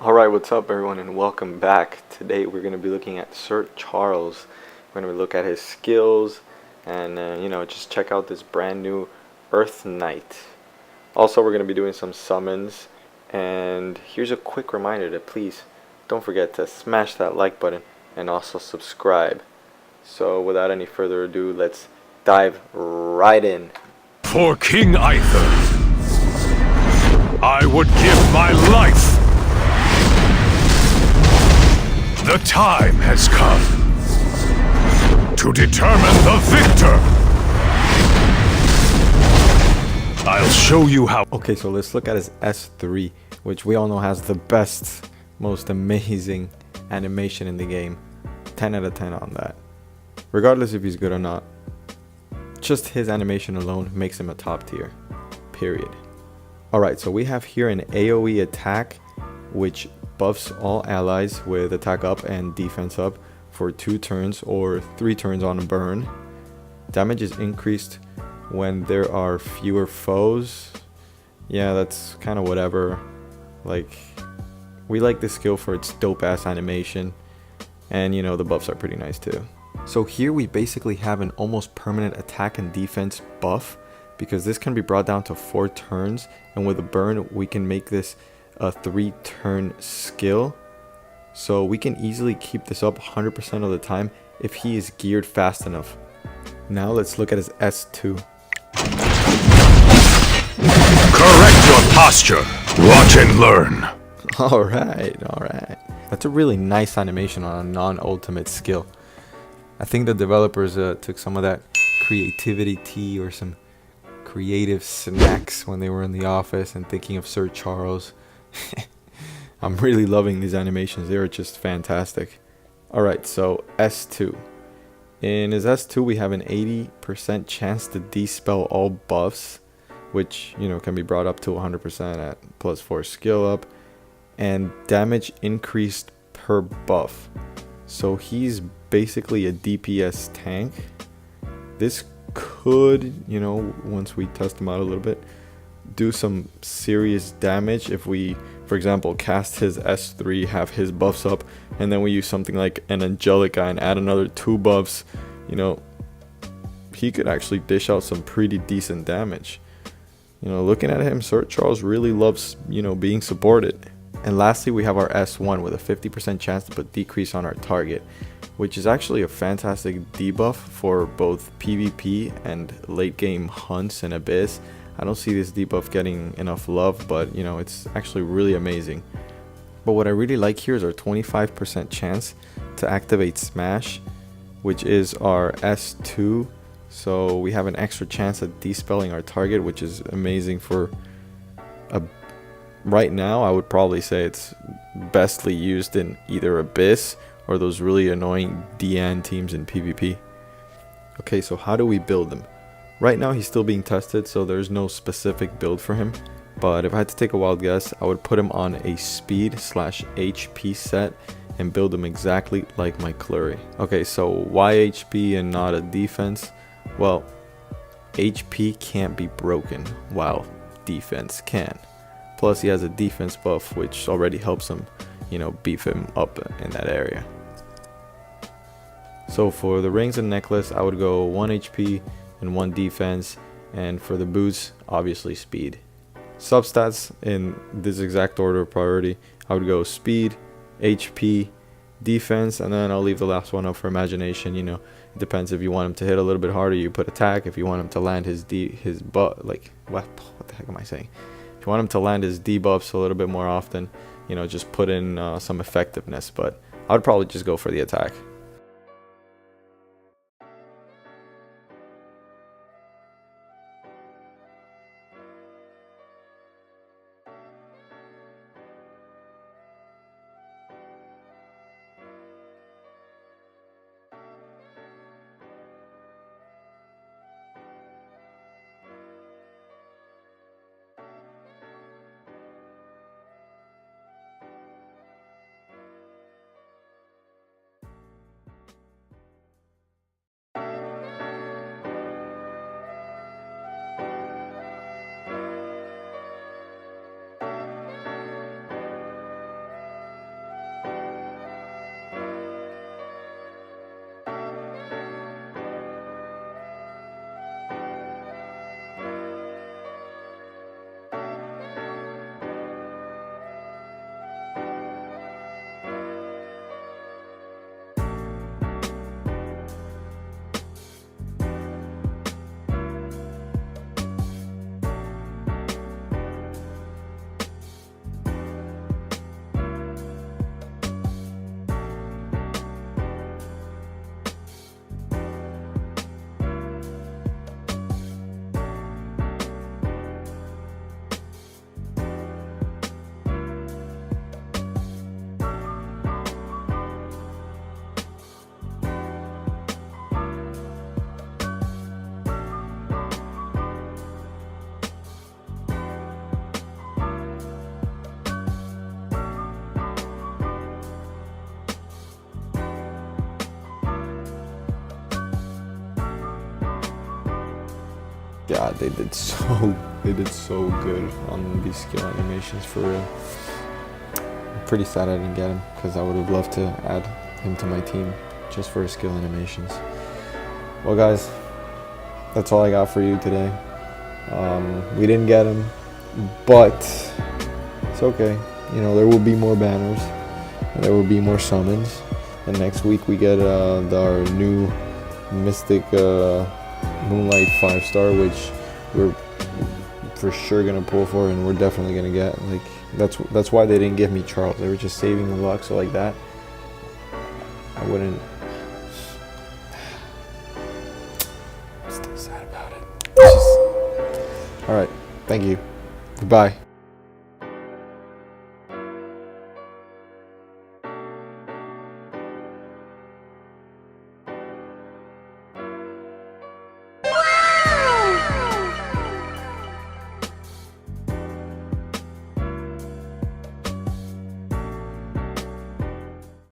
Alright, what's up everyone and welcome back. Today we're going to be looking at Sir Charles. We're going to look at his skills and just check out this brand new Earth Knight. Also, we're going to be doing some summons, and here's a quick reminder to please don't forget to smash that like button and also subscribe. So without any further ado, let's dive right in. For King Arthur, I would give my life. The time has come to determine the victor. I'll show you how. Okay, so let's look at his S3, which we all know has the best, most amazing animation in the game. 10 out of 10 on that. Regardless if he's good or not, just his animation alone makes him a top tier. Period. Alright, so we have here an AoE attack, which buffs all allies with attack up and defense up for 2 turns or 3 turns on a burn. Damage is increased when there are fewer foes. Yeah, that's kind of whatever. Like, we like this skill for its dope ass animation, and the buffs are pretty nice too. So here we basically have an almost permanent attack and defense buff, because this can be brought down to 4 turns, and with a burn we can make this a 3-turn skill. So we can easily keep this up 100% of the time if he is geared fast enough. Now let's look at his S2. Correct your posture. Watch and learn. Alright. That's a really nice animation on a non-ultimate skill. I think the developers took some of that creativity tea or some creative snacks when they were in the office and thinking of Sir Charles. I'm really loving these animations. They're just fantastic. Alright, so S2. In his S2 we have an 80% chance to dispel all buffs, which can be brought up to 100% at +4 skill up, and damage increased per buff. So he's basically a DPS tank. This could, once we test him out a little bit, do some serious damage if we, for example, cast his S3, have his buffs up, and then we use something like an Angelica and add another 2 buffs. He could actually dish out some pretty decent damage. Looking at him, Sir Charles really loves being supported. And lastly, we have our S1 with a 50% chance to put decrease on our target, which is actually a fantastic debuff for both PvP and late game hunts and Abyss. I don't see this debuff getting enough love, but it's actually really amazing. But what I really like here is our 25% chance to activate Smash, which is our S2. So we have an extra chance at dispelling our target, which is amazing for right now. I would probably say it's bestly used in either Abyss or those really annoying DN teams in PvP. Okay, so how do we build them? Right now he's still being tested, so there's no specific build for him. But if I had to take a wild guess, I would put him on a speed/HP set and build him exactly like my Clury. Okay, so why HP and not a defense? Well, HP can't be broken while defense can. Plus he has a defense buff, which already helps him, beef him up in that area. So for the rings and necklace, I would go 1 HP and 1 defense, and for the boots, obviously speed. Substats in this exact order of priority, I would go speed, HP, defense, and then I'll leave the last one up for imagination. It depends. If you want him to hit a little bit harder, you put attack. If you want him to land his what the heck am I saying? If you want him to land his debuffs a little bit more often, just put in some effectiveness. But I would probably just go for the attack. god, they did so good on these skill animations, for real. I'm pretty sad I didn't get him, because I would have loved to add him to my team just for his skill animations. Well guys, that's all I got for you today. We didn't get him, but it's okay. You know, there will be more banners, there will be more summons, and next week we get our new Mystic Moonlight 5-star, which we're for sure gonna pull for, and we're definitely gonna get. Like, that's why they didn't give me Charles. They were just saving the luck, so like that I wouldn't. I'm still sad about it. All right, thank you, goodbye.